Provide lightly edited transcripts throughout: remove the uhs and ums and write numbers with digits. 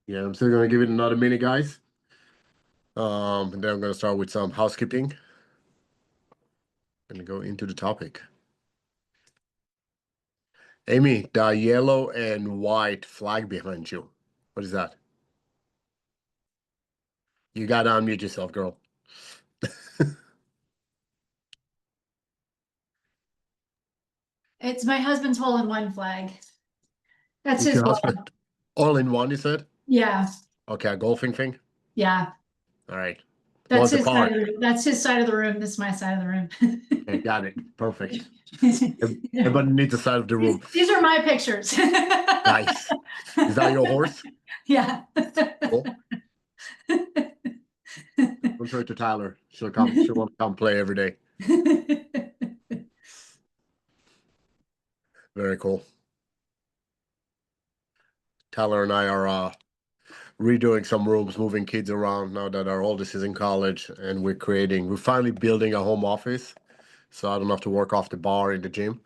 Yeah, I'm still gonna give it another minute, guys. And then I'm gonna start with some housekeeping and go into the topic. Amy, the yellow and white flag behind you. What is that? You gotta unmute yourself, girl. It's my husband's hole-in-one flag. That's It's his your goal. husband. All in one, you said? Yeah, Okay, a golfing thing. yeah. All right. That's What's the his side par? of that's his side of the room. This is my side of the room. Okay, got it. Perfect. Yeah. Everybody needs a side of the room. These are my pictures. Nice. Is that your horse? Yeah. Cool. Don't show it to Tyler. She'll come. She'll want to come play every day. Very cool. Tyler and I are redoing some rooms, moving kids around now that our oldest is in college, and we're finally building a home office, so I don't have to work off the bar in the gym,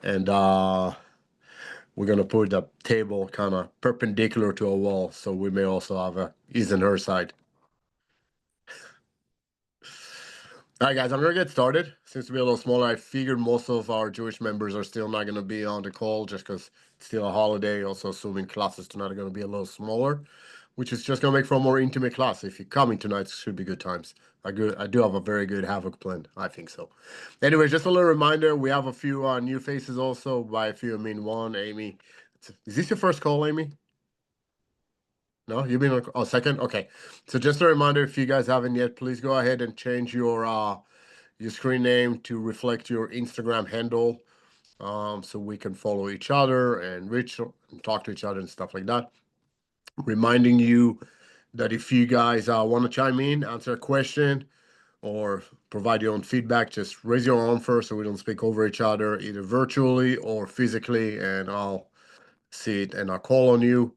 and we're gonna put the table kind of perpendicular to a wall, so we may also have a his and her side. All right, guys, I'm gonna get started. Since we're a little smaller, I figured most of our Jewish members are still not gonna be on the call just because it's still a holiday. Also, assuming classes tonight are gonna be a little smaller, which is just gonna make for a more intimate class. If you're coming tonight, it should be good times. I do have a very good Havoc plan. I think so. Anyway, just a little reminder: we have a few new faces also. By a few, I mean one, Amy. Is this your first call, Amy? No, you've been on second. Okay, so just a reminder: if you guys haven't yet, please go ahead and change your screen name to reflect your Instagram handle, so we can follow each other and reach and talk to each other and stuff like that. Reminding you that if you guys want to chime in, answer a question, or provide your own feedback, just raise your arm first so we don't speak over each other, either virtually or physically, and I'll see it and I'll call on you.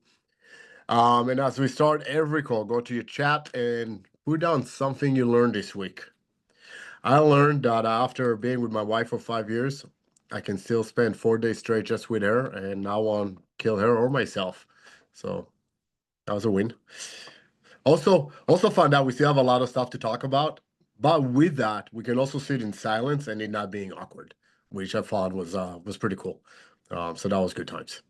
And as we start every call, go to your chat and put down something you learned this week. I learned that after being with my wife for 5 years, I can still spend 4 days straight just with her and not want to kill her or myself. So that was a win. Also found out we still have a lot of stuff to talk about, but with that, we can also sit in silence and it not being awkward, which I thought was pretty cool. So that was good times.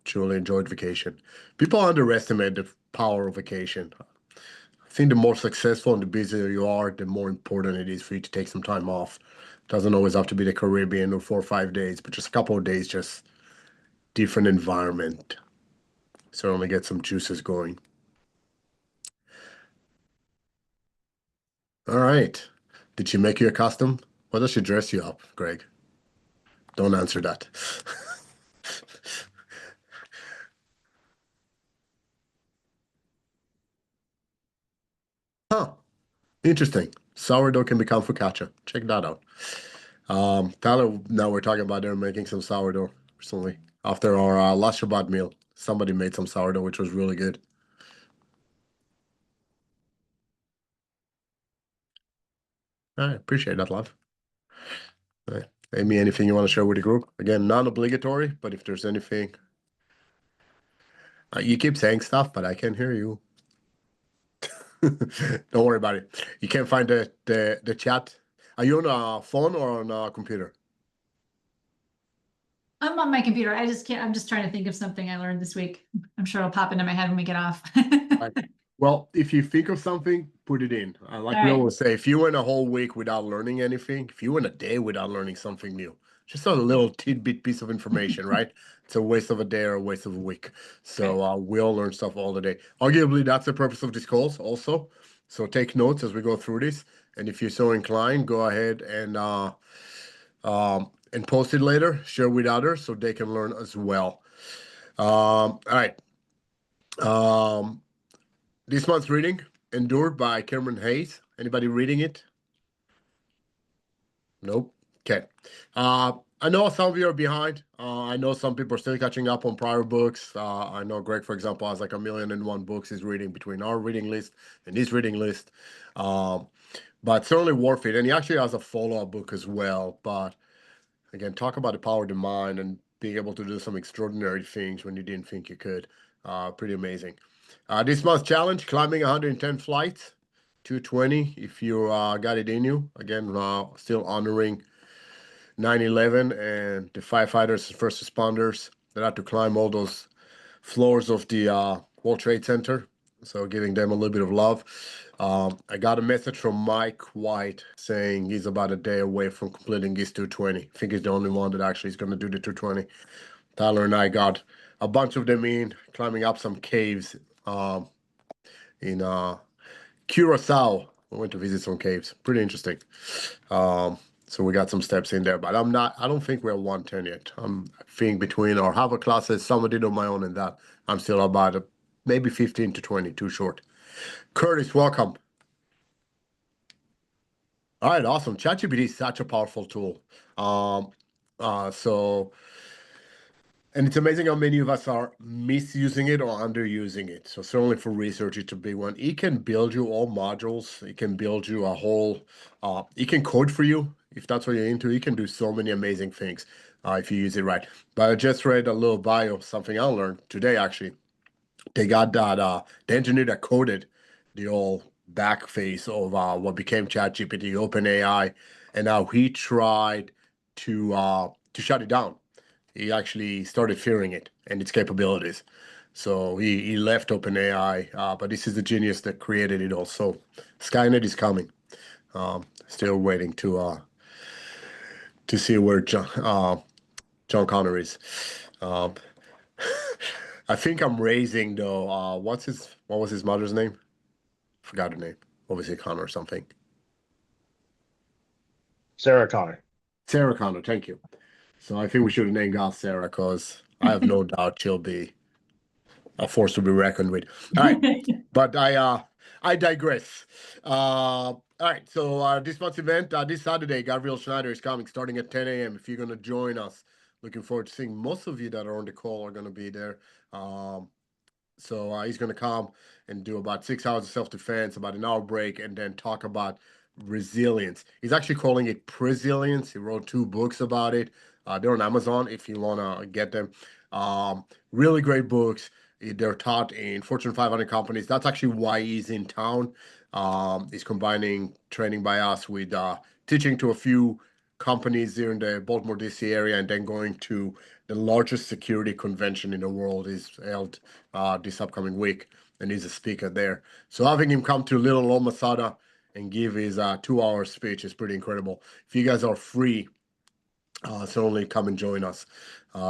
Truly enjoyed vacation. People underestimate the power of vacation. I think the more successful and the busier you are, the more important it is for you to take some time off. Doesn't always have to be the Caribbean or 4 or 5 days, but just a couple of days, just different environment. Certainly get some juices going. All right. Did she make you a custom? Why does she dress you up, Greg? Don't answer that. Huh. Interesting. Sourdough can become focaccia. Check that out. Tyler, now we're talking about they're making some sourdough recently. After our last Shabbat meal, somebody made some sourdough, which was really good. I appreciate that, love. All right. Amy, anything you want to share with the group? Again, non-obligatory, but if there's anything, you keep saying stuff, but I can't hear you. Don't worry about it. You can't find the chat. Are you on a phone or on a computer? I'm on my computer. I just can't. I'm just trying to think of something I learned this week. I'm sure it'll pop into my head when we get off. Right. Well, if you think of something, put it in. Like All we right. always say, if you went a whole week without learning anything, if you went a day without learning something new, just a little tidbit piece of information, right? It's a waste of a day or a waste of a week. So we all learn stuff all the day. Arguably, that's the purpose of this calls also. So take notes as we go through this. And if you're so inclined, go ahead and post it later, share with others so they can learn as well. All right. Um, this month's reading, Endured by Cameron Hayes. Anybody reading it? Nope. Okay. I know some of you are behind. I know some people are still catching up on prior books. I know Greg, for example, has like 1,000,001 books he's reading between our reading list and his reading list. But certainly worth it. And he actually has a follow-up book as well. But again, talk about the power of the mind and being able to do some extraordinary things when you didn't think you could. Pretty amazing. This month's challenge, climbing 110 flights, 220 if you got it in you. Again, still honoring 9/11 and the firefighters and first responders that had to climb all those floors of the World Trade Center. So giving them a little bit of love. I got a message from Mike White saying he's about a day away from completing his 220. I think he's the only one that actually is going to do the 220. Tyler and I got a bunch of them in, climbing up some caves in Curacao. We went to visit some caves. Pretty interesting. So we got some steps in there, but I don't think we're 110 yet. I'm think between our Harvard classes, some I did on my own and that. I'm still about maybe 15 to 20, too short. Curtis, welcome. All right, awesome. ChatGPT is such a powerful tool. And it's amazing how many of us are misusing it or underusing it. So certainly for research, it's a big one. It can build you all modules. It can build you a whole, it can code for you. If that's what you're into, it can do so many amazing things if you use it right. But I just read a little bio, something I learned today, actually. They got that, the engineer that coded the old back face of what became ChatGPT, OpenAI, and now he tried to shut it down. He actually started fearing it and its capabilities. So he left OpenAI, but this is the genius that created it all. So Skynet is coming. Still waiting to see where John Connor is. I think I'm raising though. What was his mother's name? Forgot her name. Obviously Connor or something. Sarah Connor. Sarah Connor, thank you. So I think we should have named Gal Sarah because I have no doubt she'll be a force to be reckoned with. All right, but I digress. All right, so this month's event, this Saturday, Gabriel Schneider is coming starting at 10 a.m. If you're going to join us, looking forward to seeing most of you that are on the call are going to be there. So he's going to come and do about 6 hours of self-defense, about an hour break, and then talk about resilience. He's actually calling it Presilience. He wrote 2 books about it. They're on Amazon if you want to get them. Really great books. They're taught in Fortune 500 companies. That's actually why he's in town. He's combining training by us with teaching to a few companies here in the Baltimore, D.C. area, and then going to the largest security convention in the world is held this upcoming week, and he's a speaker there. So having him come to Little Old Masada and give his 2-hour speech is pretty incredible. If you guys are free, certainly come and join us.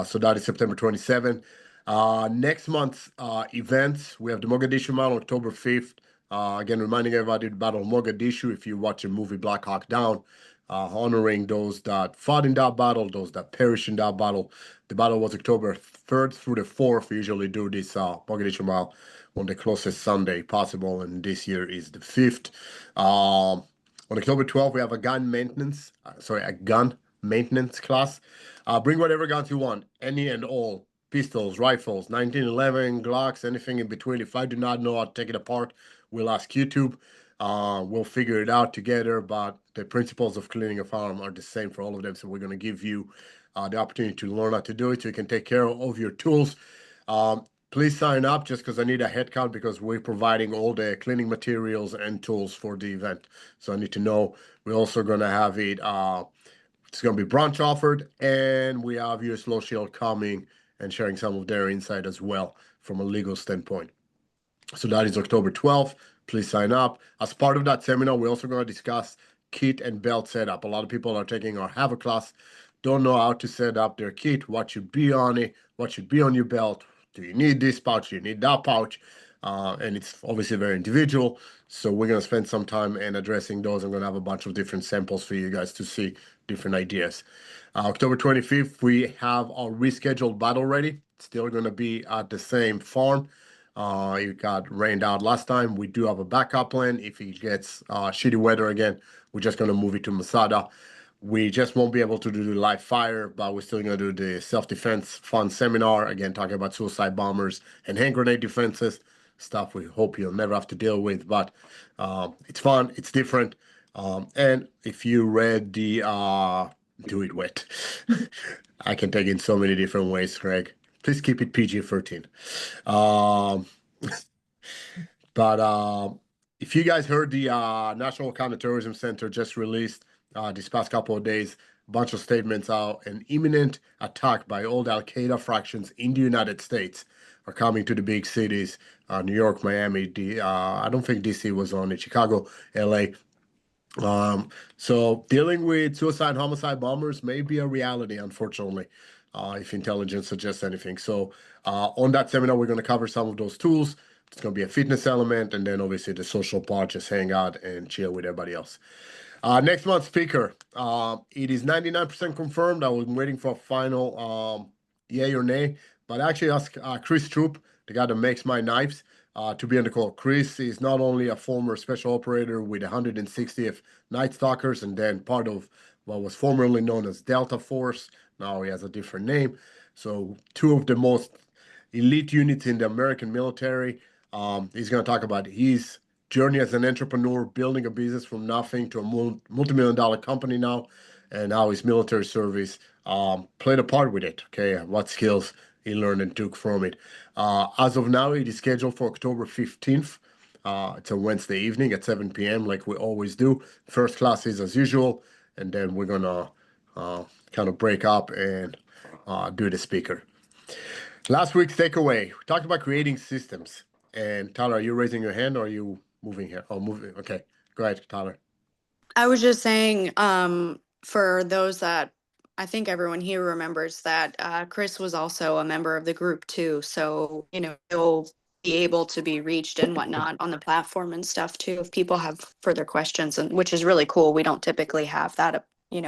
So that is September 27th. Next month's events, we have the Mogadishu Mile on October 5th. Again, reminding everybody about Battle of Mogadishu. If you watch the movie Black Hawk Down, honoring those that fought in that battle, those that perished in that battle. The battle was October 3rd through the 4th. We usually do this Mogadishu Mile on the closest Sunday possible, and this year is the 5th. On October 12th, we have a gun maintenance class. Bring whatever guns you want, any and all, pistols, rifles, 1911, Glocks, anything in between. If I do not know how to take it apart, we'll ask YouTube. We'll figure it out together, but the principles of cleaning a firearm are the same for all of them. So we're going to give you the opportunity to learn how to do it so you can take care of your tools. Please sign up just because I need a head count because we're providing all the cleaning materials and tools for the event. So I need to know. We're also going to have it. It's going to be brunch offered, and we have US Law Shield coming and sharing some of their insight as well from a legal standpoint. So that is October 12th. Please sign up. As part of that seminar, we're also going to discuss kit and belt setup. A lot of people are taking our Have a class, don't know how to set up their kit, what should be on it, what should be on your belt. Do you need this pouch? Do you need that pouch? And it's obviously very individual. So we're going to spend some time in addressing those. I'm going to have a bunch of different samples for you guys to see different ideas. October 25th, we have our rescheduled battle ready. Still going to be at the same farm. It got rained out last time. We do have a backup plan. If it gets shitty weather again, we're just going to move it to Masada. We just won't be able to do the live fire, but we're still going to do the self-defense fun seminar. Again, talking about suicide bombers and hand grenade defenses, stuff we hope you'll never have to deal with, but it's fun, it's different. And if you read the Do It Wet, I can take it in so many different ways, Craig. Please keep it PG-13. But if you guys heard, the National Counterterrorism Center just released this past couple of days a bunch of statements out. An imminent attack by old Al Qaeda fractions in the United States are coming to the big cities, New York, Miami. I don't think DC was on it. Chicago, LA. So dealing with suicide and homicide bombers may be a reality, unfortunately, if intelligence suggests anything. So on that seminar, we're going to cover some of those tools. It's going to be a fitness element, and then obviously the social part, just hang out and chill with everybody else. Next month's speaker, it is 99% confirmed. I was waiting for a final yay or nay, but I actually asked Chris Troop, the guy that makes my knives, to be on the call. Chris is not only a former special operator with 160th Night Stalkers and then part of what was formerly known as Delta Force. Now he has a different name. So two of the most elite units in the American military. He's going to talk about his journey as an entrepreneur, building a business from nothing to a multi-million-dollar company now, and how his military service played a part with it. Okay, what skills he learned and took from it. As of now, it is scheduled for October 15th. It's a Wednesday evening at 7 p.m. like we always do. First class is as usual, and then we're gonna kind of break up and do the speaker. Last week's takeaway, we talked about creating systems. And Tyler, are you raising your hand or are you moving here? Oh, moving. Okay, go ahead, Tyler. I was just saying, for those that I think everyone here remembers that Chris was also a member of the group too. So, he'll be able to be reached and whatnot on the platform and stuff too, if people have further questions, and which is really cool. We don't typically have that,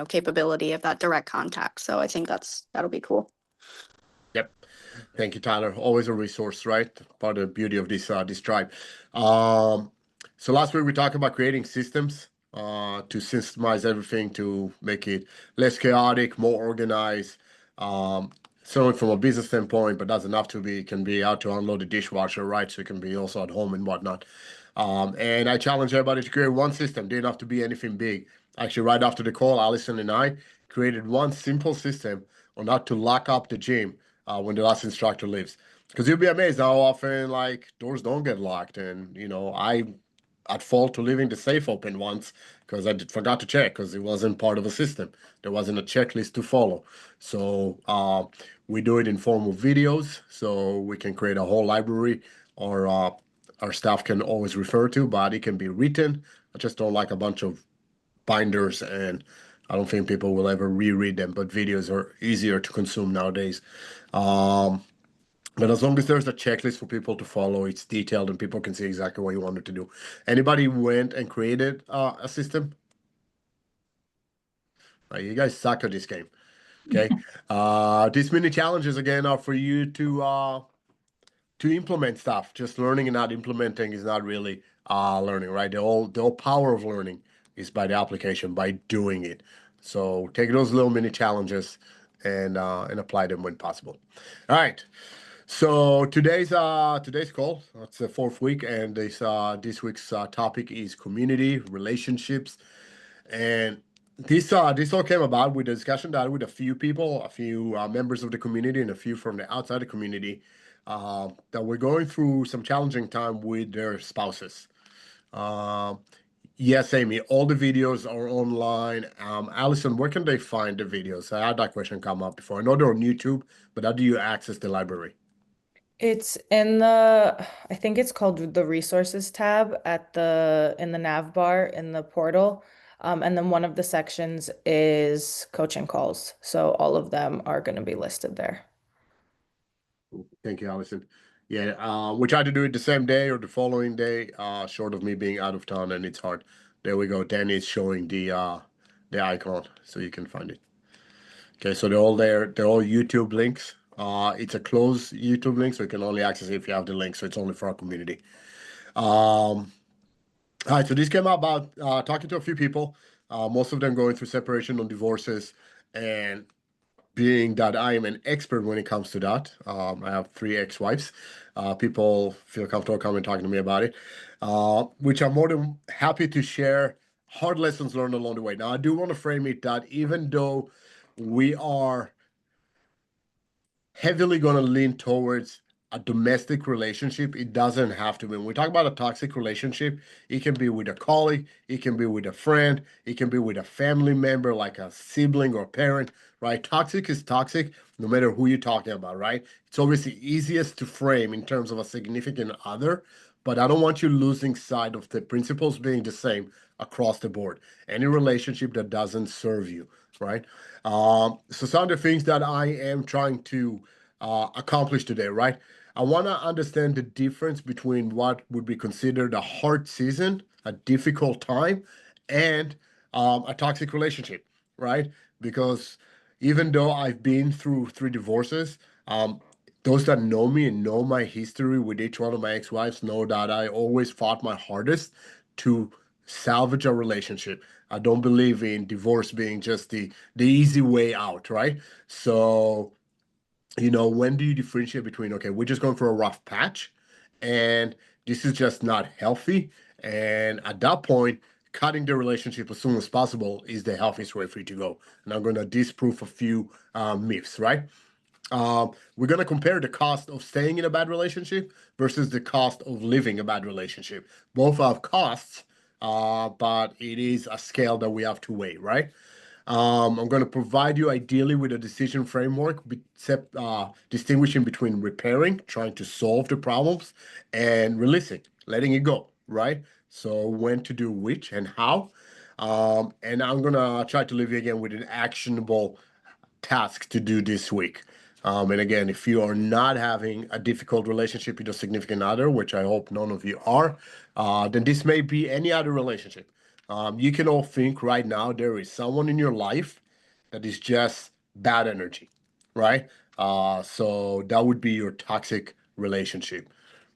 capability of that direct contact. So I think that'll be cool. Yep. Thank you, Tyler. Always a resource, right? Part of the beauty of this tribe. So last week we talked about creating systems to systemize everything to make it less chaotic, more organized. Certainly from a business standpoint, but doesn't have to be. It can be out to unload the dishwasher, right? So it can be also at home and whatnot. And I challenge everybody to create one system. Didn't have to be anything big. Actually, right after the call, Allison and I created one simple system on how to lock up the gym when the last instructor leaves. Because you'll be amazed how often like doors don't get locked. And I'd fall to leaving the safe open once because I forgot to check because it wasn't part of a system. There wasn't a checklist to follow. So we do it in form of videos, so we can create a whole library, or our staff can always refer to, but it can be written. I just don't like a bunch of binders, and I don't think people will ever reread them, but videos are easier to consume nowadays. But as long as there's a checklist for people to follow, it's detailed and people can see exactly what you wanted to do. Anybody went and created a system? You guys suck at this game. Okay. These mini challenges again are for you to implement stuff. Just learning and not implementing is not really learning, right? The whole power of learning is by the application, by doing it. So take those little mini challenges and apply them when possible. All right. So today's call, it's the fourth week, and this week's topic is community relationships, and this all came about with a discussion that with a few people, a few members of the community, and a few from the outside the community that were going through some challenging time with their spouses. Yes, Amy, all the videos are online. Allison, where can they find the videos? I had that question come up before. I know they're on YouTube, but how do you access the library? It's in I think it's called the resources tab in the nav bar in the portal. And then one of the sections is coaching calls. So all of them are going to be listed there. Thank you, Allison. Yeah, we tried to do it the same day or the following day, short of me being out of town, and it's hard. There we go. Danny is showing the icon, so you can find it. Okay, so they're all there. They're all YouTube links. It's a closed YouTube link, so you can only access it if you have the link. So it's only for our community. All right, so this came out about talking to a few people, most of them going through separation or divorces, and being that I am an expert when it comes to that. I have 3 ex-wives. People feel comfortable coming talking to me about it, which I'm more than happy to share hard lessons learned along the way. Now, I do want to frame it that even though we are heavily going to lean towards a domestic relationship, it doesn't have to be. When we talk about a toxic relationship, it can be with a colleague, it can be with a friend, it can be with a family member, like a sibling or parent, right? Toxic is toxic no matter who you're talking about, right? It's always the easiest to frame in terms of a significant other, but I don't want you losing sight of the principles being the same across the board. Any relationship that doesn't serve you, right? So some of the things that I am trying to accomplish today, right? I want to understand the difference between what would be considered a hard season, a difficult time, and a toxic relationship, right? Because even though I've been through 3 divorces, those that know me and know my history with each one of my ex-wives know that I always fought my hardest to salvage a relationship. I don't believe in divorce being just the easy way out, right? So when do you differentiate between, okay, we're just going for a rough patch and this is just not healthy? And at that point, cutting the relationship as soon as possible is the healthiest way for you to go. And I'm going to disprove a few myths, right? We're going to compare the cost of staying in a bad relationship versus the cost of living a bad relationship. Both have costs, but it is a scale that we have to weigh, right? I'm going to provide you ideally with a decision framework, distinguishing between repairing, trying to solve the problems, and releasing, letting it go, right? So when to do which and how. And I'm going to try to leave you again with an actionable task to do this week. And again, if you are not having a difficult relationship with your significant other, which I hope none of you are, then this may be any other relationship. You can all think right now there is someone in your life that is just bad energy, right? So that would be your toxic relationship,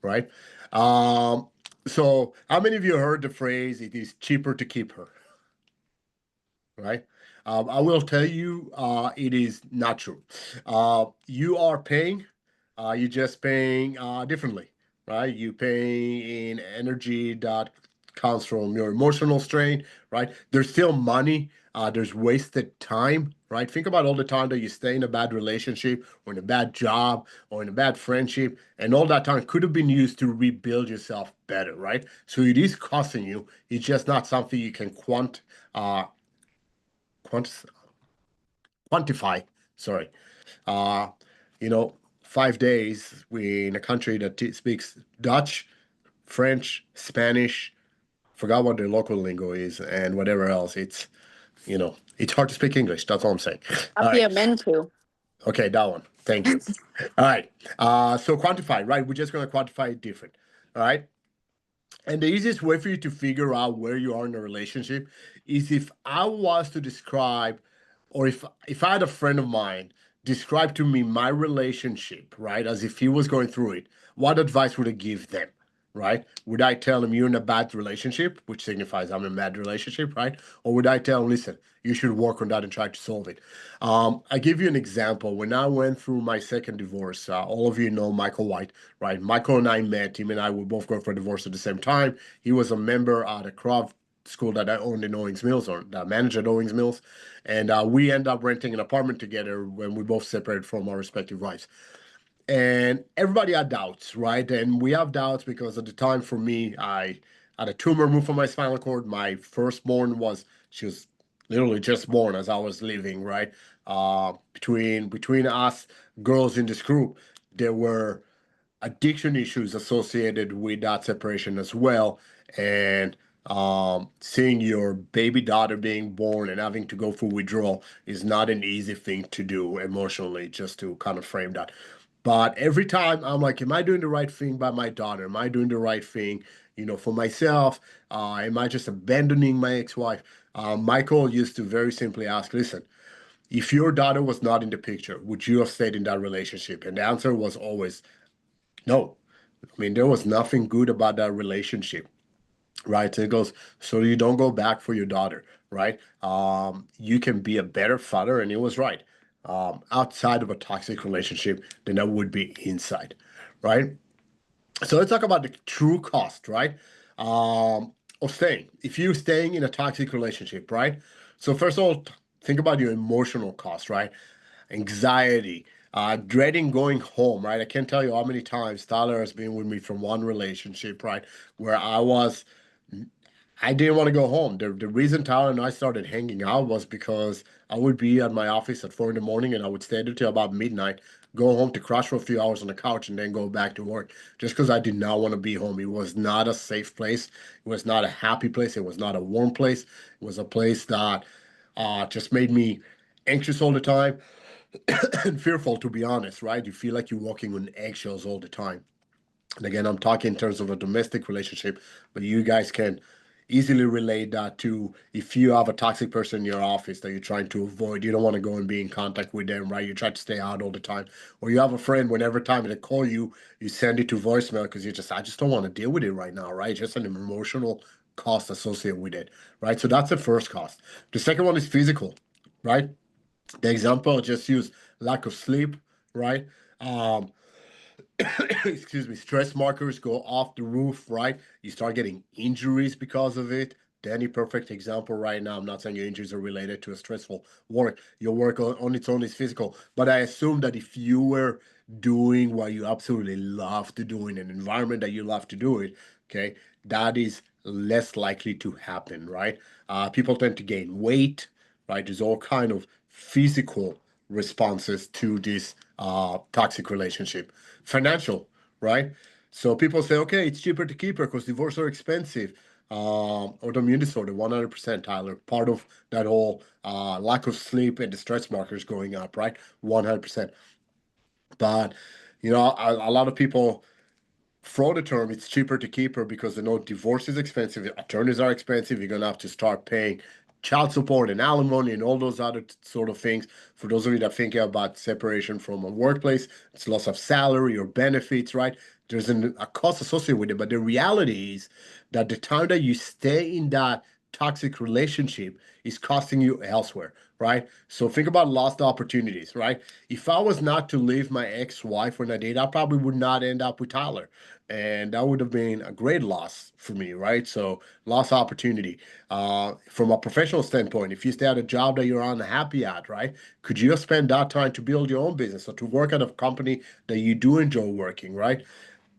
right? So how many of you heard the phrase, it is cheaper to keep her, right? I will tell you, it is not true. You are paying, you're just paying differently, right? You pay in energy that comes from your emotional strain, right? There's still money, there's wasted time, right? Think about all the time that you stay in a bad relationship or in a bad job or in a bad friendship, and all that time could have been used to rebuild yourself better, right? So it is costing you. It's just not something you can quantify. Sorry. Uh, 5 days in a country that speaks Dutch, French, Spanish, forgot what their local lingo is, and whatever else. It's hard to speak English. That's all I'm saying. All right. Papiamento. Okay, that one. Thank you. All right. So quantify, right? We're just going to quantify it different. All right. And the easiest way for you to figure out where you are in a relationship is if I was to describe, or if I had a friend of mine describe to me my relationship, right, as if he was going through it, what advice would I give them, right? Would I tell them you're in a bad relationship, which signifies I'm in a bad relationship, right? Or would I tell them, listen, you should work on that and try to solve it? I give you an example. When I went through my second divorce, all of you know Michael White, right? Michael and I met. Him and I were both going for a divorce at the same time. He was a member at a craft school that I owned in Owings Mills, or that I managed at Owings Mills. And we ended up renting an apartment together when we both separated from our respective wives. And everybody had doubts, right? And we have doubts because at the time for me, I had a tumor removed from my spinal cord. My firstborn she was literally just born as I was leaving, right? Between us girls in this group, there were addiction issues associated with that separation as well. And seeing your baby daughter being born and having to go through withdrawal is not an easy thing to do emotionally, just to kind of frame that. But every time I'm like, am I doing the right thing by my daughter? Am I doing the right thing, for myself? Am I just abandoning my ex-wife? Michael used to very simply ask, listen, if your daughter was not in the picture, would you have stayed in that relationship? And the answer was always no. I mean, there was nothing good about that relationship, right? So it goes, so you don't go back for your daughter, right? You can be a better father, and it was right. Outside of a toxic relationship than that would be inside, right? So let's talk about the true cost, right? Of staying. If you're staying in a toxic relationship, right? So first of all, think about your emotional cost, right? Anxiety, dreading going home, right? I can't tell you how many times Tyler has been with me from one relationship, right? Where I didn't want to go home. The reason Tyler and I started hanging out was because I would be at my office at 4 in the morning and I would stay there till about midnight, go home to crash for a few hours on the couch and then go back to work just because I did not want to be home. It was not a safe place. It was not a happy place. It was not a warm place. It was a place that just made me anxious all the time and fearful, to be honest, right? You feel like you're walking on eggshells all the time. And again, I'm talking in terms of a domestic relationship, but you guys can easily relate that to if you have a toxic person in your office that you're trying to avoid. You don't want to go and be in contact with them, right? You try to stay out all the time. Or you have a friend, whenever time they call you, you send it to voicemail because I just don't want to deal with it right now, right? Just an emotional cost associated with it, right? So that's the first cost. The second one is physical, right? The example I just used, lack of sleep, right? Um, excuse me, stress markers go off the roof, right? You start getting injuries because of it. Danny, perfect example right now. I'm not saying your injuries are related to a stressful work. Your work on its own is physical. But I assume that if you were doing what you absolutely love to do in an environment that you love to do it, okay, that is less likely to happen, right? People tend to gain weight, right? There's all kind of physical responses to this toxic relationship. Financial, right? So people say, okay, it's cheaper to keep her because divorce are expensive. Autoimmune disorder, 100%, Tyler. Part of that whole lack of sleep and the stress markers going up, right? 100%. But, a lot of people throw the term, it's cheaper to keep her because they know divorce is expensive, attorneys are expensive, you're going to have to start paying child support and alimony and all those other sort of things. For those of you that are thinking about separation from a workplace, it's loss of salary or benefits, right? There's a cost associated with it. But the reality is that the time that you stay in that toxic relationship is costing you elsewhere, right? So think about lost opportunities, right? If I was not to leave my ex-wife when I did, I probably would not end up with Tyler. And that would have been a great loss for me, right? So lost opportunity. From a professional standpoint, if you stay at a job that you're unhappy at, right? Could you spend that time to build your own business or to work at a company that you do enjoy working, right?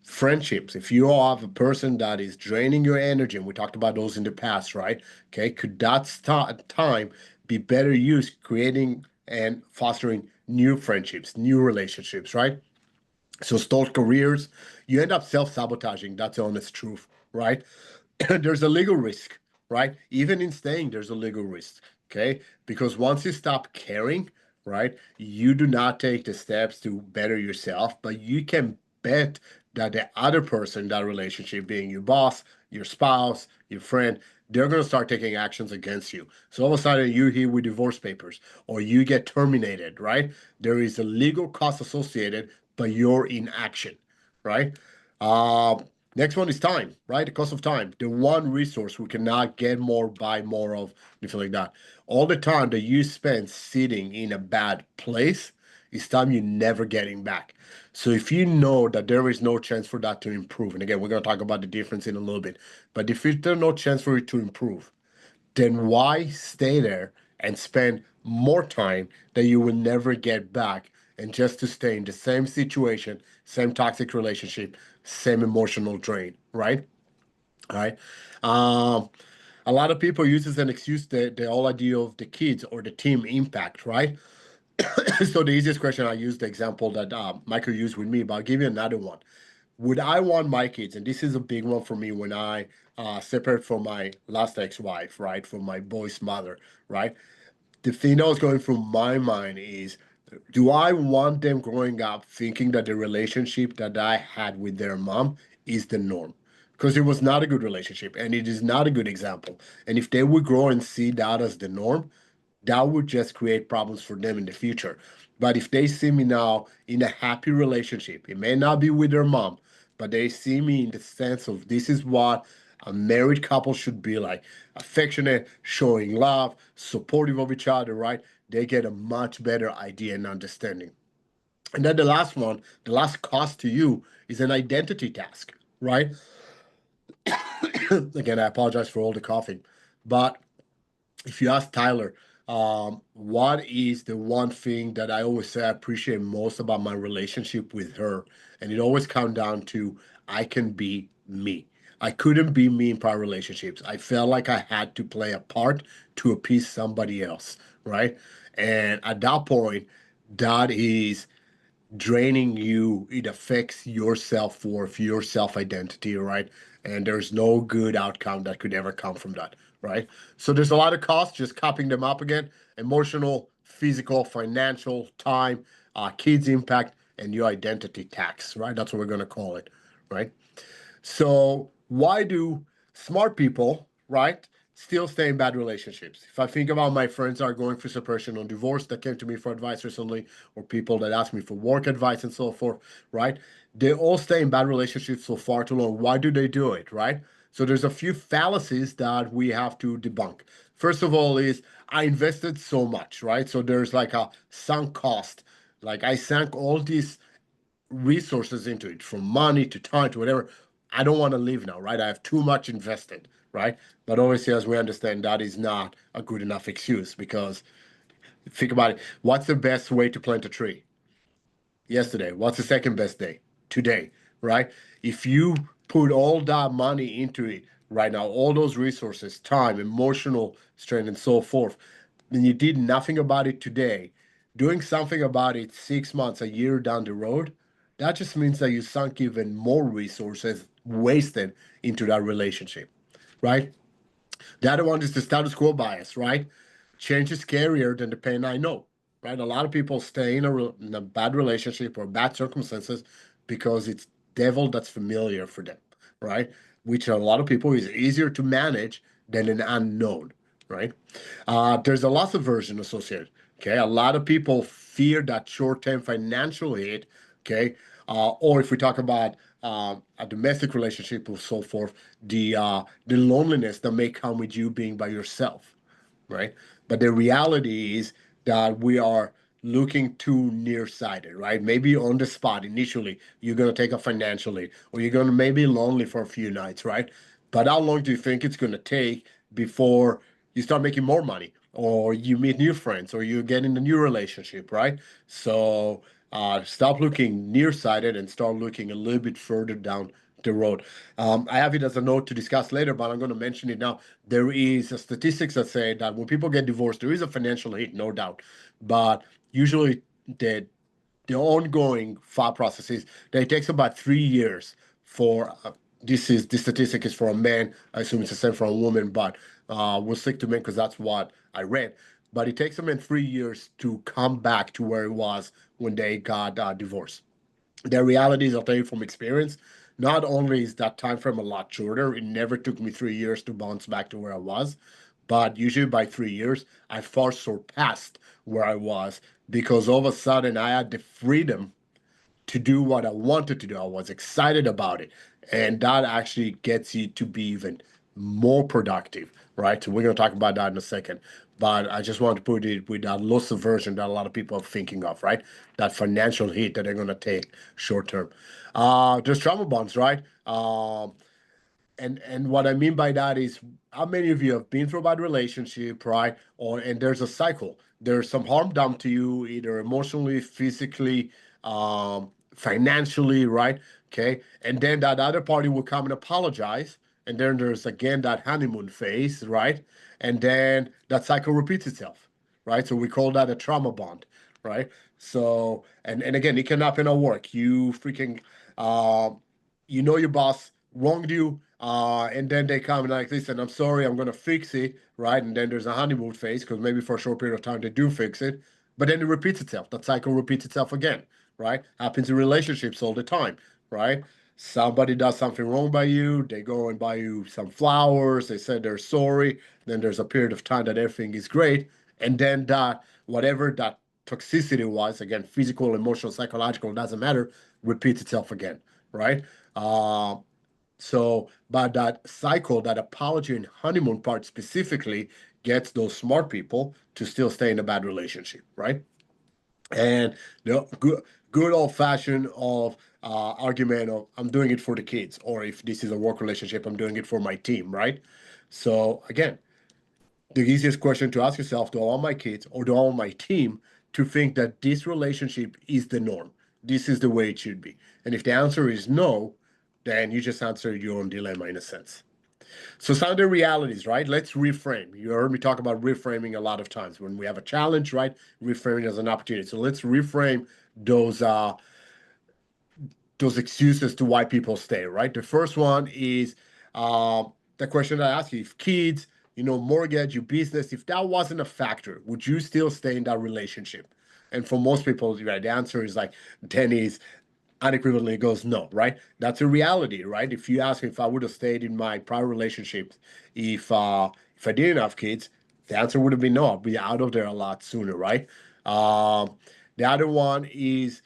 Friendships, if you have a person that is draining your energy, and we talked about those in the past, right? Okay, could that time be better used creating and fostering new friendships, new relationships, right? So stalled careers, you end up self-sabotaging. That's the honest truth, right? There's a legal risk, right? Even in staying, there's a legal risk, okay? Because once you stop caring, right, you do not take the steps to better yourself, but you can bet that the other person, that relationship, being your boss, your spouse, your friend, they're going to start taking actions against you. So all of a sudden, you're here with divorce papers or you get terminated, right? There is a legal cost associated, but you're in action, right? Uh, Next one is time, right? The cost of time. The one resource we cannot get more, buy more of, anything like that. All the time that you spend sitting in a bad place is time you're never getting back. So if you know that there is no chance for that to improve, and again, we're going to talk about the difference in a little bit, but if there's no chance for it to improve, then why stay there and spend more time that you will never get back and just to stay in the same situation, same toxic relationship, same emotional drain, right? All right. Um, a lot of people use as an excuse the whole idea of the kids or the team impact, right? So the easiest question, I use the example that Michael used with me, but I'll give you another one. Would I want my kids, and this is a big one for me when I separate from my last ex-wife, right, from my boy's mother, right? The thing that was going through my mind is, do I want them growing up thinking that the relationship that I had with their mom is the norm? Because it was not a good relationship and it is not a good example. And if they would grow and see that as the norm, that would just create problems for them in the future. But if they see me now in a happy relationship, it may not be with their mom, but they see me in the sense of this is what a married couple should be like, affectionate, showing love, supportive of each other, right? They get a much better idea and understanding. And then the last one, the last cost to you is an identity task, right? Again, I apologize for all the coughing, but if you ask Tyler, what is the one thing that I always say I appreciate most about my relationship with her? And it always comes down to I can be me. I couldn't be me in prior relationships. I felt like I had to play a part to appease somebody else, right? And at that point, that is draining you. It affects your self-worth, your self-identity, right? And there's no good outcome that could ever come from that, right? So there's a lot of costs, just capping them up again: emotional, physical, financial, time, kids impact, and your identity tax, right? That's what we're going to call it, right? So why do smart people, right, still stay in bad relationships? If I think about my friends that are going through separation or divorce that came to me for advice recently, or people that ask me for work advice and so forth, right? They all stay in bad relationships for far too long. Why do they do it, right? So there's a few fallacies that we have to debunk. First of all is I invested so much, right? So there's like a sunk cost. Like I sank all these resources into it, from money to time to whatever. I don't want to leave now, right? I have too much invested, right? But obviously, as we understand, that is not a good enough excuse, because think about it. What's the best way to plant a tree? Yesterday. What's the second best day? Today, right? If you put all that money into it right now, all those resources, time, emotional strain, and so forth, and you did nothing about it today, doing something about it 6 months, a year down the road, that just means that you sunk even more resources wasted into that relationship, right? The other one is the status quo bias, right? Change is scarier than the pain I know, right? A lot of people stay in a bad relationship or bad circumstances because it's devil that's familiar for them, right? Which a lot of people is easier to manage than an unknown, right? There's a loss aversion associated. Okay, a lot of people fear that short-term financial hit. Okay, or if we talk about a domestic relationship or so forth, the loneliness that may come with you being by yourself, right? But the reality is that we are looking too nearsighted, right? Maybe on the spot initially, you're going to take a financial hit, or you're going to maybe lonely for a few nights, right? But how long do you think it's going to take before you start making more money, or you meet new friends, or you get in a new relationship, right? So stop looking nearsighted and start looking a little bit further down the road. I have it as a note to discuss later, but I'm going to mention it now. There is a statistics that say that when people get divorced, there is a financial hit, no doubt, but usually the ongoing file processes that it takes about 3 years for this statistic is for a man. I assume it's the same for a woman, but we'll stick to men because that's what I read. But it takes a man 3 years to come back to where it was when they got divorced. The reality is, I'll tell you from experience, not only is that time frame a lot shorter, it never took me 3 years to bounce back to where I was, but usually by 3 years, I far surpassed where I was, because all of a sudden I had the freedom to do what I wanted to do. I was excited about it. And that actually gets you to be even more productive, right? So we're going to talk about that in a second. But I just want to put it with that loss aversion that a lot of people are thinking of, right? That financial hit that they're going to take short term. There's trauma bonds, right? And what I mean by that is, how many of you have been through a bad relationship, right? And there's a cycle. There's some harm done to you, either emotionally, physically, financially, right? Okay. And then that other party will come and apologize. And then there's again that honeymoon phase, right? And then that cycle repeats itself, right? So we call that a trauma bond, right? So, and again, it can happen at work. You freaking, your boss wronged you, and then they come and like, listen, I'm sorry, I'm gonna fix it, right? And then there's a honeymoon phase, because maybe for a short period of time they do fix it, but then it repeats itself. That cycle repeats itself again, right? Happens in relationships all the time, right? Somebody does something wrong by you, they go and buy you some flowers, they say they're sorry, then there's a period of time that everything is great, and then that whatever that toxicity was, again, physical, emotional, psychological, doesn't matter, repeats itself again, right? But that cycle, that apology and honeymoon part specifically, gets those smart people to still stay in a bad relationship, right? And the good old fashioned of argument of, I'm doing it for the kids, or if this is a work relationship, I'm doing it for my team, right? So again, the easiest question to ask yourself, do I want my kids or do I want my team to think that this relationship is the norm? This is the way it should be. And if the answer is no, then you just answered your own dilemma in a sense. So some of the realities, right? Let's reframe. You heard me talk about reframing a lot of times. When we have a challenge, right? Reframing as an opportunity. So let's reframe those excuses to why people stay, right? The first one is the question I ask you: if kids, mortgage, your business, if that wasn't a factor, would you still stay in that relationship? And for most people, right, the answer is like Denny's unequivocally goes no, right? That's a reality, right? If you ask me if I would have stayed in my prior relationship if I didn't have kids, the answer would have been no. I'd be out of there a lot sooner, right? The other one is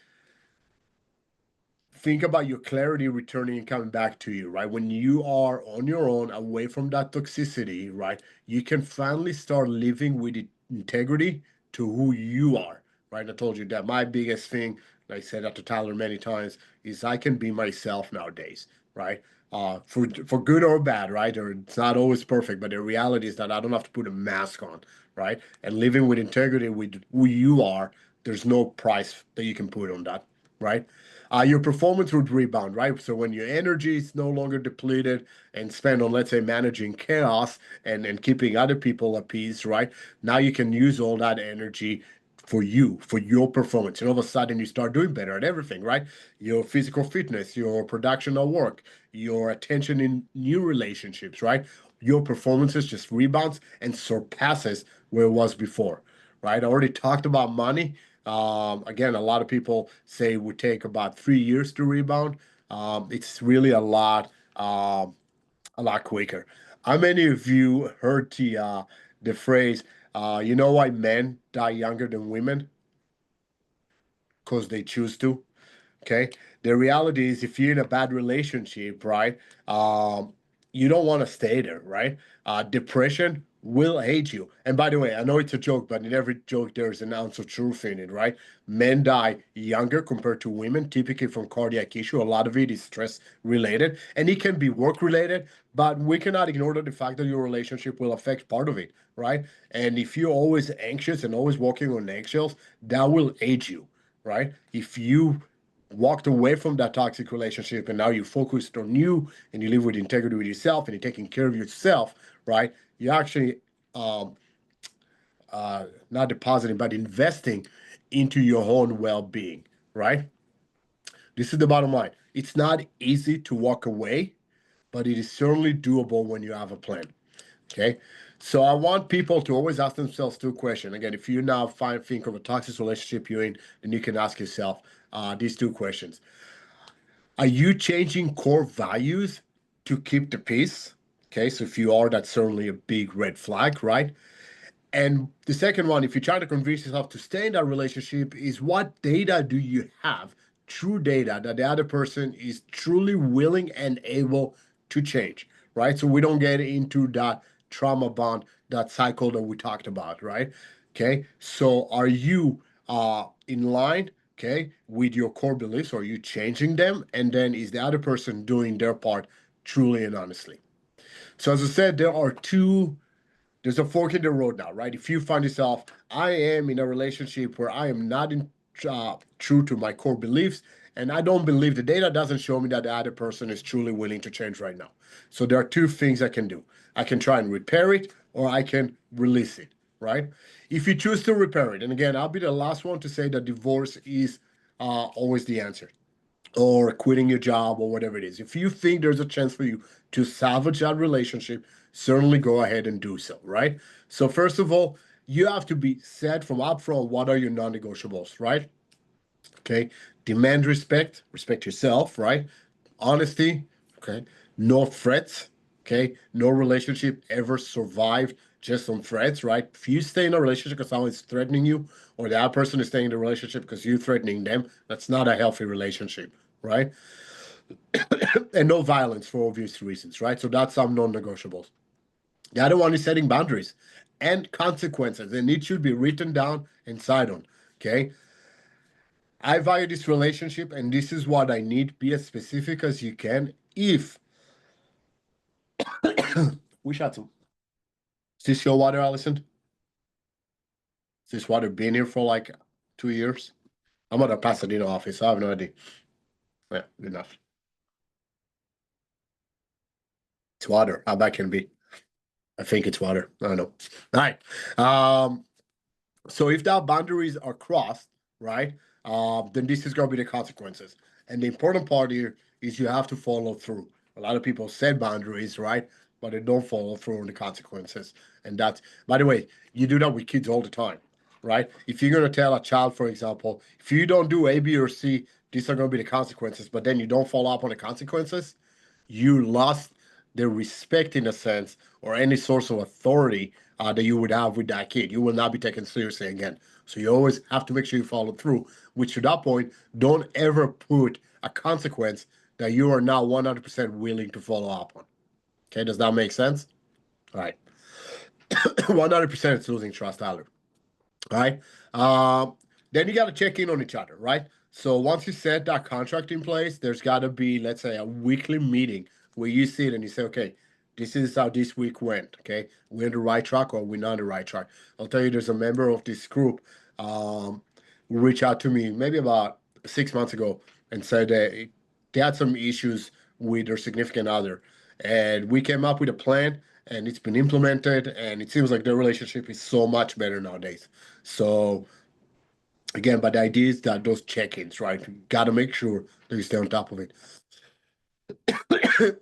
think about your clarity returning and coming back to you, right? When you are on your own, away from that toxicity, right? You can finally start living with integrity to who you are, right? I told you that my biggest thing, like I said that to Tyler many times, is I can be myself nowadays, right? For good or bad, right? Or it's not always perfect, but the reality is that I don't have to put a mask on, right? And living with integrity with who you are, there's no price that you can put on that, right? Your performance would rebound, right? So when your energy is no longer depleted and spent on, let's say, managing chaos and keeping other people at peace, right? Now you can use all that energy for you, for your performance. And all of a sudden you start doing better at everything, right? Your physical fitness, your production at work, your attention in new relationships, right? Your performances just rebounds and surpasses where it was before, right? I already talked about money. Again, a lot of people say it would take about 3 years to rebound. It's really a lot quicker. How many of you heard the phrase, you know why men die younger than women? Because they choose to. Okay. The reality is, if you're in a bad relationship, right, you don't want to stay there, right? Depression will age you. And by the way, I know it's a joke, but in every joke, there's an ounce of truth in it, right? Men die younger compared to women, typically from cardiac issue. A lot of it is stress related, and it can be work related, but we cannot ignore the fact that your relationship will affect part of it, right? And if you're always anxious and always walking on eggshells, that will age you, right? If you walked away from that toxic relationship and now you're focused on you and you live with integrity with yourself and you're taking care of yourself, right? You're actually not depositing but investing into your own well-being, right? This is the bottom line. It's not easy to walk away, but it is certainly doable when you have a plan. Okay. So I want people to always ask themselves two questions. Again, if you now think of a toxic relationship you're in, then you can ask yourself these two questions. Are you changing core values to keep the peace? Okay, so if you are, that's certainly a big red flag, right? And the second one, if you try to convince yourself to stay in that relationship, is what data do you have, true data, that the other person is truly willing and able to change, right? So we don't get into that trauma bond, that cycle that we talked about, right? Okay, so are you in line, okay, with your core beliefs? Or are you changing them? And then is the other person doing their part truly and honestly? So as I said, there's a fork in the road now, right? If you find yourself, I am in a relationship where I am not true to my core beliefs, and I don't believe the data doesn't show me that the other person is truly willing to change right now. So there are two things I can do. I can try and repair it, or I can release it, right? If you choose to repair it, and again, I'll be the last one to say that divorce is always the answer, or quitting your job, or whatever it is. If you think there's a chance for you to salvage that relationship, certainly go ahead and do so, right? So first of all, you have to be set from upfront, what are your non-negotiables, right? Okay. Demand respect, respect yourself, right? Honesty, okay. No threats, okay. No relationship ever survived just on threats, right? If you stay in a relationship because someone's threatening you, or the other person is staying in the relationship because you're threatening them, that's not a healthy relationship, right? And no violence for obvious reasons, right? So that's some non-negotiables. The other one is setting boundaries and consequences, and it should be written down and signed on. Okay. I value this relationship, and this is what I need. Be as specific as you can. If we shot some Is this your water, Allison? Is this water been here for like 2 years? I'm at a Pasadena office. I have no idea. Yeah, good enough. It's water. How bad can it be? I think it's water. I don't know. All right. So if the boundaries are crossed, right, then this is going to be the consequences. And the important part here is you have to follow through. A lot of people set boundaries, right, but they don't follow through on the consequences. And that's, by the way, you do that with kids all the time, right? If you're going to tell a child, for example, if you don't do A, B, or C, these are going to be the consequences, but then you don't follow up on the consequences, you lost the respect in a sense or any source of authority that you would have with that kid. You will not be taken seriously again. So you always have to make sure you follow through, which to that point, don't ever put a consequence that you are not 100% willing to follow up on. Okay, does that make sense? All right. 100% is losing trust, Tyler. All right. Then you got to check in on each other, right? So once you set that contract in place, there's got to be, let's say, a weekly meeting where you sit and you say, okay, this is how this week went. Okay, we're on the right track or we're not on the right track. I'll tell you, there's a member of this group who reached out to me maybe about 6 months ago and said that they had some issues with their significant other, and we came up with a plan and it's been implemented, and it seems like their relationship is so much better nowadays. So again, but the idea is that those check-ins, right? You got to make sure that you stay on top of it.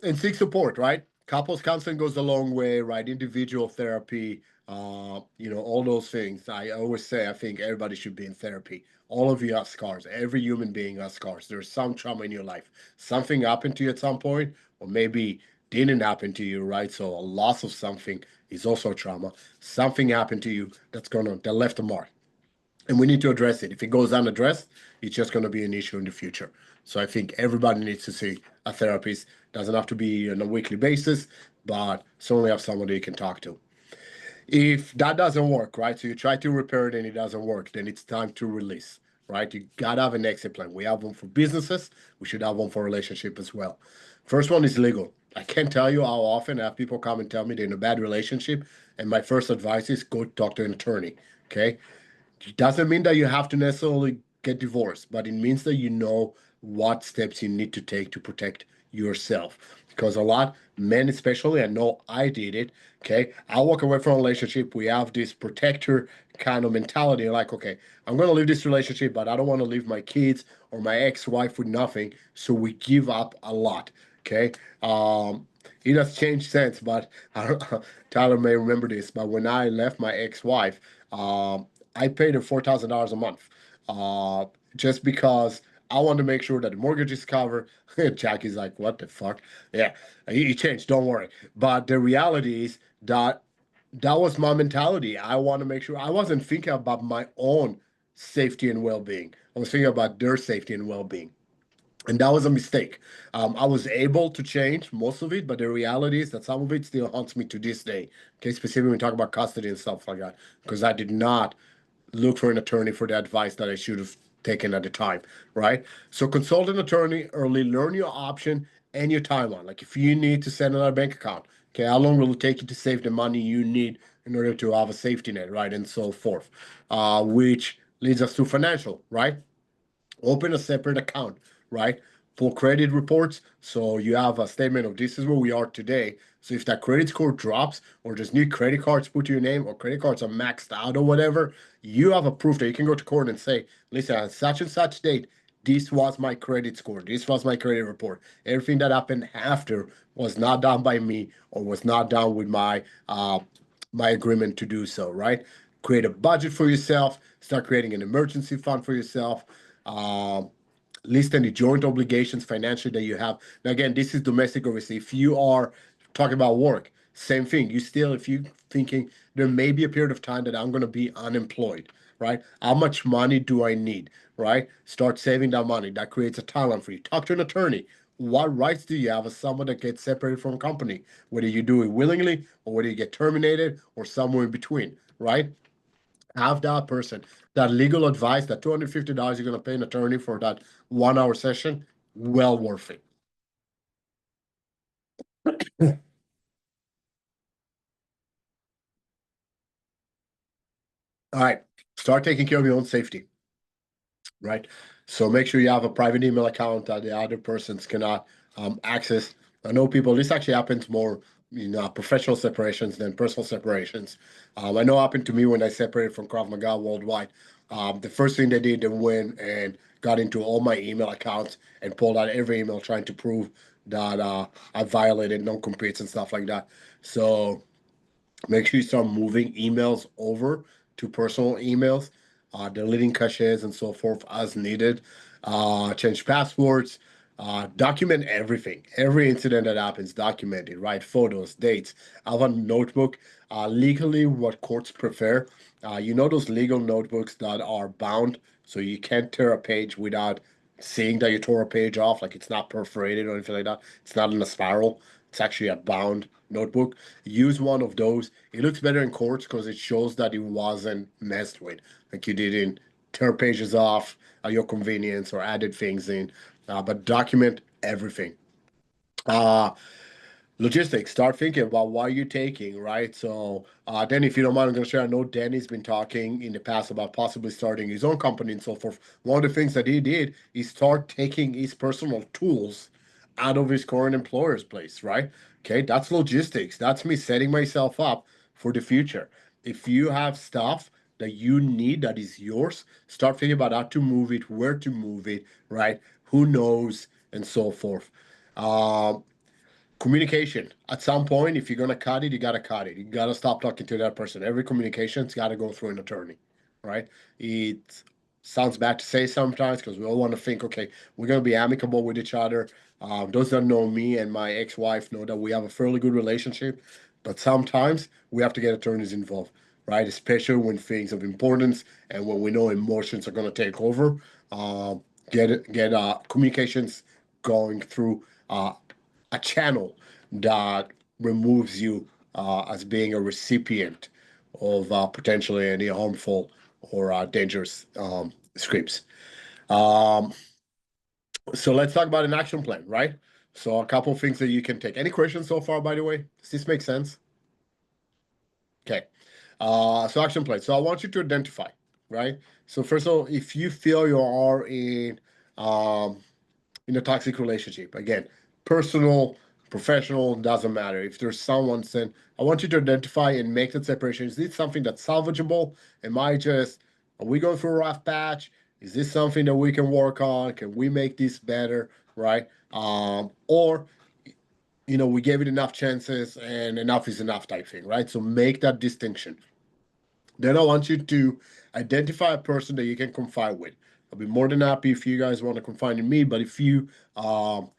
And seek support, right? Couples counseling goes a long way, right? Individual therapy, all those things. I always say I think everybody should be in therapy. All of you have scars. Every human being has scars. There's some trauma in your life. Something happened to you at some point, or maybe didn't happen to you, right? So a loss of something is also trauma. Something happened to you that left a mark. And we need to address it. If it goes unaddressed, it's just going to be an issue in the future. So I think everybody needs to see a therapist. Doesn't have to be on a weekly basis, but certainly have somebody you can talk to. If that doesn't work, right? So you try to repair it and it doesn't work, then it's time to release, right? You gotta have an exit plan. We have one for businesses. We should have one for relationship as well. First one is legal. I can't tell you how often I have people come and tell me they're in a bad relationship, and my first advice is go talk to an attorney. Okay, it doesn't mean that you have to necessarily get divorced, but it means that you know what steps you need to take to protect yourself. Because a lot, men especially, I know I did it. Okay, I walk away from a relationship. We have this protector kind of mentality, like, okay, I'm going to leave this relationship, but I don't want to leave my kids or my ex-wife with nothing. So we give up a lot. Okay, it has changed since, but Tyler may remember this. But when I left my ex-wife, I paid her $4,000 a month, just because I want to make sure that the mortgage is covered. Jackie's like, "What the fuck?" Yeah, he changed. Don't worry. But the reality is that that was my mentality. I want to make sure I wasn't thinking about my own safety and well-being. I was thinking about their safety and well-being. And that was a mistake. I was able to change most of it, but the reality is that some of it still haunts me to this day. Okay, specifically when we talk about custody and stuff like that, because I did not look for an attorney for the advice that I should have taken at the time, right? So consult an attorney early, learn your option and your timeline. Like if you need to send another bank account, okay, how long will it take you to save the money you need in order to have a safety net, right? And so forth. Which leads us to financial, right? Open a separate account, right? For credit reports. So you have a statement of this is where we are today. So if that credit score drops or there's new credit cards put to your name or credit cards are maxed out or whatever, you have a proof that you can go to court and say, listen, on such and such date, this was my credit score. This was my credit report. Everything that happened after was not done by me or was not done with my my agreement to do so, right? Create a budget for yourself. Start creating an emergency fund for yourself. List any joint obligations financially that you have. Now, again, this is domestic, obviously. If you are talking about work, same thing. You still, if you thinking there may be a period of time that I'm going to be unemployed, right? How much money do I need, right? Start saving that money. That creates a timeline for you. Talk to an attorney. What rights do you have as someone that gets separated from a company? Whether you do it willingly or whether you get terminated or somewhere in between, right? Have that person, that legal advice, that $250 you're going to pay an attorney for that 1 hour session, well worth it. All right, start taking care of your own safety, right? So make sure you have a private email account that the other persons cannot access. I know people, this actually happens more in professional separations than personal separations. I know it happened to me when I separated from Krav Maga worldwide. The first thing they did, they went and got into all my email accounts and pulled out every email trying to prove that I violated non-competes and stuff like that. So make sure you start moving emails over to personal emails, deleting caches and so forth as needed. Change passwords, document everything. Every incident that happens, document it, write photos, dates. I have a notebook. Legally, what courts prefer. You know those legal notebooks that are bound, so you can't tear a page without seeing that you tore a page off, like it's not perforated or anything like that. It's not in a spiral. It's actually a bound notebook. Use one of those. It looks better in courts because it shows that it wasn't messed with, like you didn't tear pages off at your convenience or added things in. But document everything. Logistics, start thinking about what you're taking, right? So then if you don't mind, I'm going to share, I know Danny's been talking in the past about possibly starting his own company and so forth. One of the things that he did is start taking his personal tools out of his current employer's place, right? Okay, that's logistics. That's me setting myself up for the future. If you have stuff that you need that is yours, start thinking about how to move it, where to move it, right? Who knows, and so forth. Communication. At some point, if you're gonna cut it, you gotta cut it. You gotta stop talking to that person. Every communication's gotta go through an attorney, right? It sounds bad to say sometimes because we all want to think, okay, we're gonna be amicable with each other. Those that know me and my ex-wife know that we have a fairly good relationship, but sometimes we have to get attorneys involved, right? Especially when things of importance and when we know emotions are gonna take over. Get communications going through a channel that removes you as being a recipient of potentially any harmful or dangerous scripts. Um, so let's talk about an action plan, right? So a couple of things that you can take. Any questions so far, by the way? Does this make sense? Okay. So action plan. So I want you to identify, right? So first of all, if you feel you are in a toxic relationship. Again, personal, professional, doesn't matter. If there's someone saying, I want you to identify and make that separation. Is this something that's salvageable? Are we going through a rough patch? Is this something that we can work on? Can we make this better? Right? Or, we gave it enough chances and enough is enough type thing, right? So make that distinction. Then I want you to identify a person that you can confide with. I'll be more than happy if you guys want to confide in me, but if you have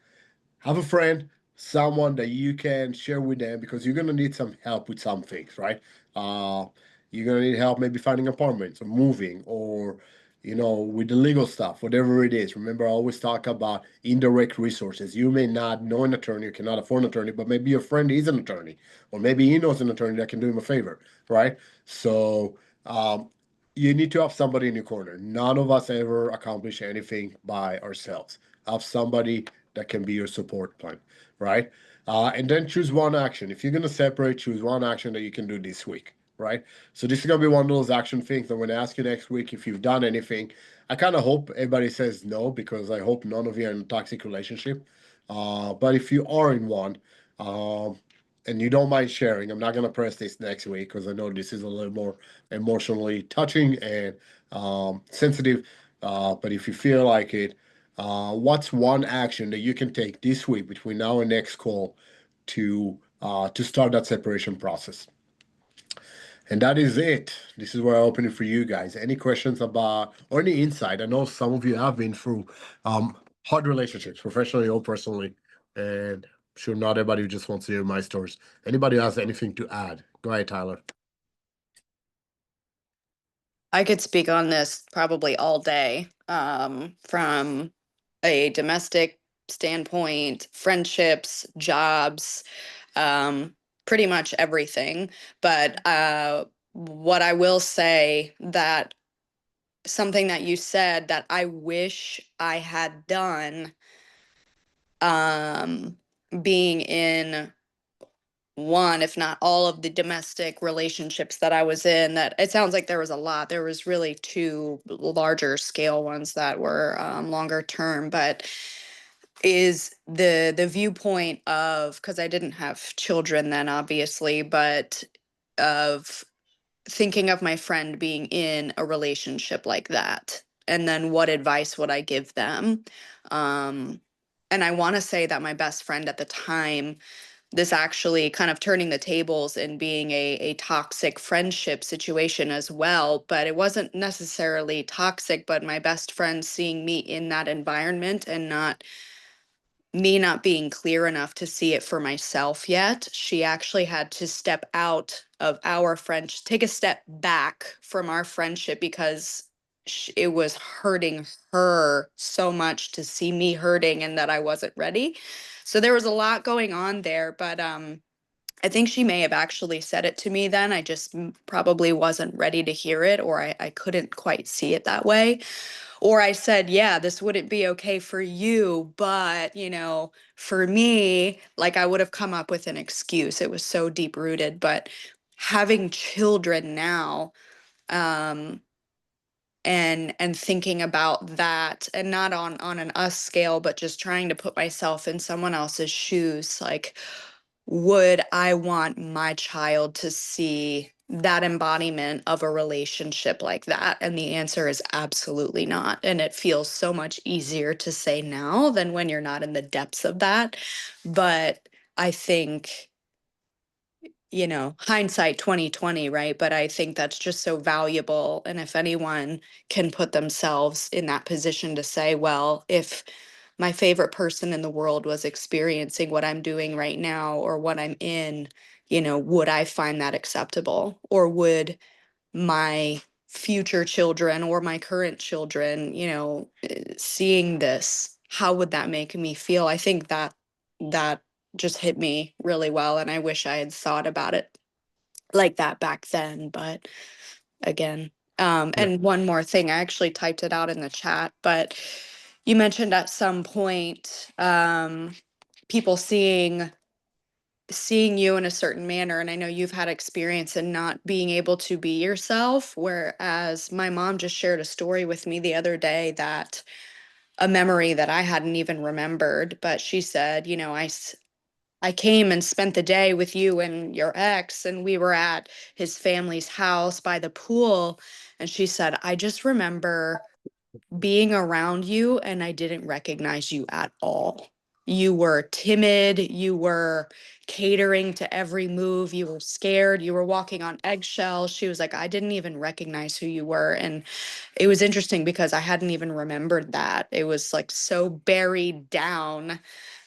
a friend, someone that you can share with them because you're gonna need some help with some things, right? Uh, you're gonna need help maybe finding apartments or moving or with the legal stuff, whatever it is. Remember, I always talk about indirect resources. You may not know an attorney, you cannot afford an attorney, but maybe your friend is an attorney, or maybe he knows an attorney that can do him a favor, right? So you need to have somebody in your corner. None of us ever accomplish anything by ourselves. Have somebody that can be your support plan, right? And then choose one action. If you're going to separate, choose one action that you can do this week, right? So this is going to be one of those action things. I'm going to ask you next week if you've done anything. I kind of hope everybody says no because I hope none of you are in a toxic relationship. But if you are in one, and you don't mind sharing, I'm not going to press this next week because I know this is a little more emotionally touching and sensitive. But if you feel like it, what's one action that you can take this week between now and next call to start that separation process? And that is it. This is where I open it for you guys. Any questions about or any insight? I know some of you have been through hard relationships, professionally or personally, and I'm sure not everybody just wants to hear my stories. Anybody has anything to add? Go ahead, Tyler. I could speak on this probably all day, from a domestic standpoint, friendships, jobs, pretty much everything. But what I will say that something that you said that I wish I had done, being in one, if not all of the domestic relationships that I was in, that it sounds like there was a lot. There was really two larger scale ones that were longer term, but is the viewpoint of, because I didn't have children then, obviously, but of thinking of my friend being in a relationship like that, and then what advice would I give them? And I want to say that my best friend at the time, this actually kind of turning the tables and being a toxic friendship situation as well, but it wasn't necessarily toxic, but my best friend seeing me in that environment and not being clear enough to see it for myself yet. She actually had to step out of our friendship, take a step back from our friendship, because it was hurting her so much to see me hurting and that I wasn't ready. So there was a lot going on there, but I think she may have actually said it to me then. I just probably wasn't ready to hear it, or I couldn't quite see it that way. Or I said, yeah, this wouldn't be okay for you, but, for me, like, I would have come up with an excuse. It was so deep rooted. But having children now, um, and thinking about that, and not on an us scale, but just trying to put myself in someone else's shoes, like, would I want my child to see that embodiment of a relationship like that? And the answer is absolutely not. And it feels so much easier to say now than when you're not in the depths of that. But I think, hindsight 2020, right? But I think that's just so valuable. And if anyone can put themselves in that position to say, well, if my favorite person in the world was experiencing what I'm doing right now, or what I'm in, would I find that acceptable? Or would my future children or my current children, seeing this, how would that make me feel? I think that just hit me really well. And I wish I had thought about it like that back then. But again, Yeah. and one more thing, I actually typed it out in the chat, but you mentioned at some point, people seeing you in a certain manner. And I know you've had experience in not being able to be yourself, whereas my mom just shared a story with me the other day, that a memory that I hadn't even remembered, but she said, I came and spent the day with you and your ex, and we were at his family's house by the pool. And she said, I just remember being around you and I didn't recognize you at all. You were timid, you were catering to every move, you were scared, you were walking on eggshells. She was like, I didn't even recognize who you were. And it was interesting because I hadn't even remembered that. It was like so buried down.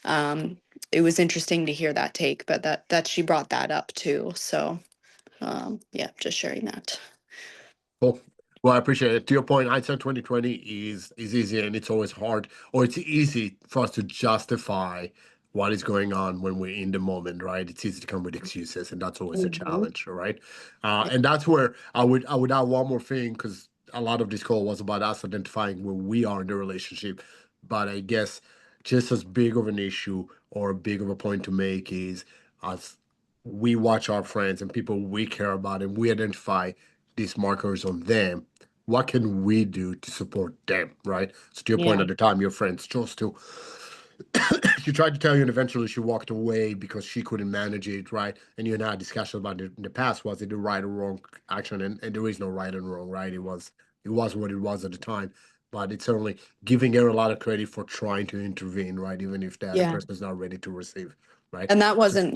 Um, it was interesting to hear that take, but that she brought that up too. So yeah, just sharing that. Cool. Well, I appreciate it. To your point, hindsight 2020 is easy, and it's always hard, or it's easy for us to justify what is going on when we're in the moment, right? It's easy to come with excuses, and that's always a Mhm. challenge, right? And that's where I would add one more thing, because a lot of this call was about us identifying where we are in the relationship. But I guess just as big of an issue or big of a point to make is, as we watch our friends and people we care about, and we identify these markers on them, what can we do to support them, right? So to your point, Yeah. at the time, your friends chose to she tried to tell you, and eventually she walked away because she couldn't manage it, right? And you and I had discussion about it in the past. Was it the right or wrong action? And there is no right and wrong, right? It was what it was at the time. But it's certainly giving her a lot of credit for trying to intervene, right? Even if the other Yeah. person is not ready to receive, right? And that wasn't,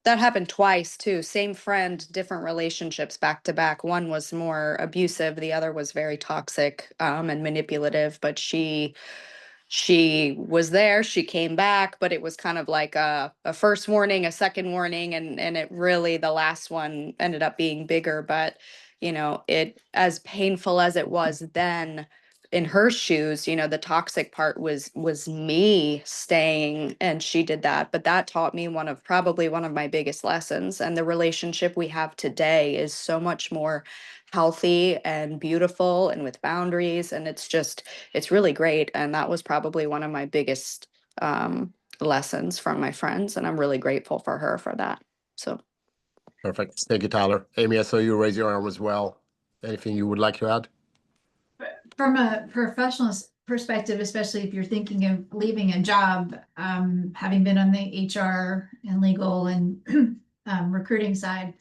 that happened twice too. Same friend, different relationships back to back. One was more abusive, the other was very toxic, and manipulative, but she was there, she came back, but it was kind of like a first warning, a second warning, and it really, the last one ended up being bigger. But it, as painful as it was then in her shoes, the toxic part was me staying, and she did that. But that taught me probably one of my biggest lessons. And the relationship we have today is so much more healthy and beautiful and with boundaries, and it's really great. And that was probably one of my biggest lessons from my friends, and I'm really grateful for her for that. So. Perfect. Thank you, Tyler. Amy, I saw you raise your arm as well. Anything you would like to add? From a professional perspective, especially if you're thinking of leaving a job, having been on the HR and legal and recruiting side,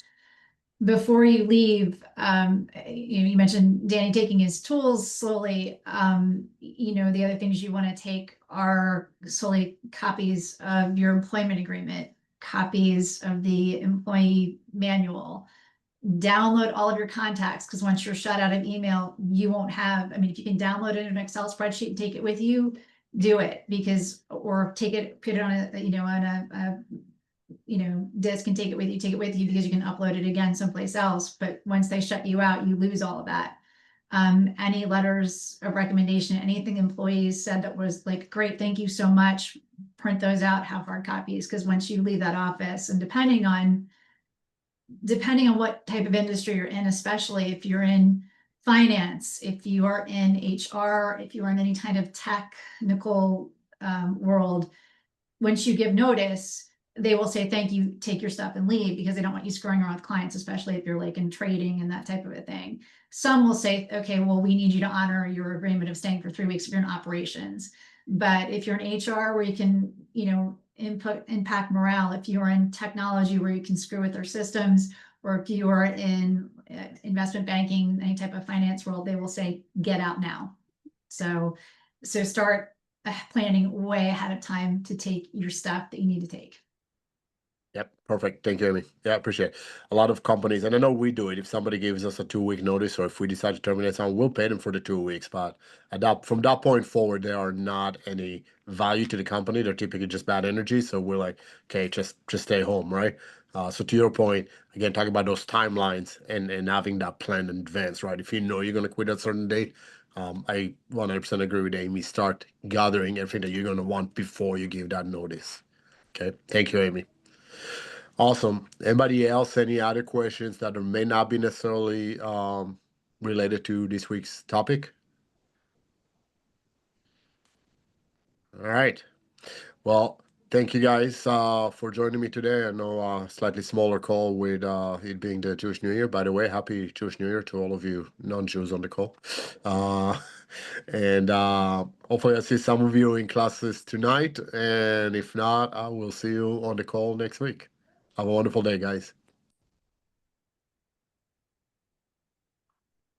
before you leave, you mentioned Danny taking his tools slowly. The other things you want to take are solely copies of your employment agreement, copies of the employee manual. Download all of your contacts, because once you're shut out of email, you won't have, if you can download it in an Excel spreadsheet and take it with you, do it, or take it, put it on a disk and take it with you because you can upload it again someplace else. But once they shut you out, you lose all of that. Any letters of recommendation, anything employees said that was like, great, thank you so much, print those out, have hard copies, because once you leave that office, and depending on what type of industry you're in, especially if you're in finance, if you are in HR, if you are in any kind of technical world, once you give notice, they will say, thank you, take your stuff and leave, because they don't want you screwing around with clients, especially if you're like in trading and that type of a thing. Some will say, okay, well, we need you to honor your agreement of staying for 3 weeks if you're in operations. But if you're in HR, where you can, impact morale, if you're in technology where you can screw with their systems, or if you are in investment banking, any type of finance world, they will say, get out now. So start planning way ahead of time to take your stuff that you need to take. Yep, perfect. Thank you, Amy. Yeah, I appreciate it. A lot of companies, and I know we do it. If somebody gives us a 2-week notice, or if we decide to terminate someone, we'll pay them for the 2 weeks. But from that point forward, there are not any value to the company. They're typically just bad energy. So we're like, okay, just stay home, right? So to your point, again, talking about those timelines and having that plan in advance, right? If you know you're going to quit at a certain date, I 100% agree with Amy. Start gathering everything that you're going to want before you give that notice. Okay, thank you, Amy. Awesome. Anybody else, any other questions that may not be necessarily related to this week's topic? All right. Well, thank you guys for joining me today. I know a slightly smaller call with it being the Jewish New Year. By the way, happy Jewish New Year to all of you non-Jews on the call. And hopefully I see some of you in classes tonight. And if not, I will see you on the call next week. Have a wonderful day, guys.